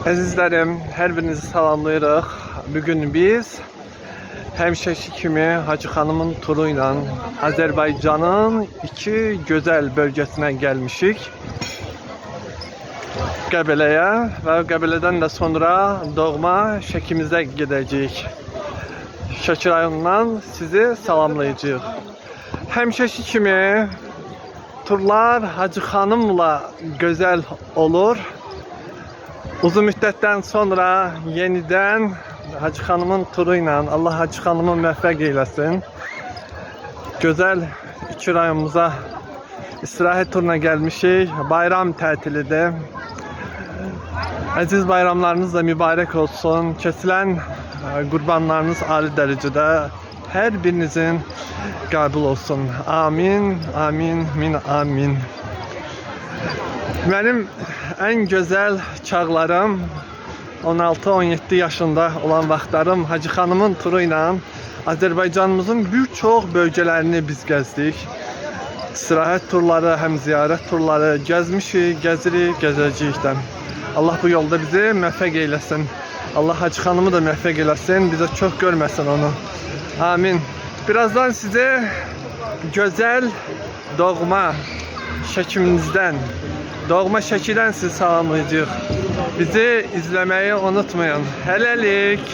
Əzizlərim, hər birinizi salamlayırıq. Bugün biz həmişəki kimi Hacı xanımın turu ilə Azərbaycanın iki gözəl bölgəsinə gəlmişik. Qəbələyə və Qəbələdən də sonra doğma Şəkimizə gedəcəyik. Şəki rayonundan sizi salamlayacağıq. Həmişəki kimi turlar Hacı xanımla gözəl olur. Uzun müddətdən sonra yenidən Hacı xanımın turu ilə Allah Hacı xanımı müvəffəq eyləsin. Gözəl iki rayonumuza istirahət turuna gəlmişik. Bayram tətilidir. Əziz bayramlarınız da mübarək olsun. Kəsilən qurbanlarınız ali dərəcədə hər birinizin qəbul olsun. Amin, amin, min amin. Mənim ən gözəl çağlarım 16-17 yaşında olan vaxtlarım Hacı xanımın turu ilə Azərbaycanımızın bir çox bölgələrini biz gəzdik. İstirahət turları, həm ziyarət turları gəzmişik, gəzirik, gəzəcəyik də. Allah bu yolda bizi müvəffəq eyləsin. Allah Hacı xanımı da müvəffəq eyləsin, bizə çox görməsin onu. Amin. Birazdan sizi gözəl doğma Şəkimizdən, doğma Şəkidən sizi salamlayacağıq. Bizi izləməyi unutmayın. Hələlik.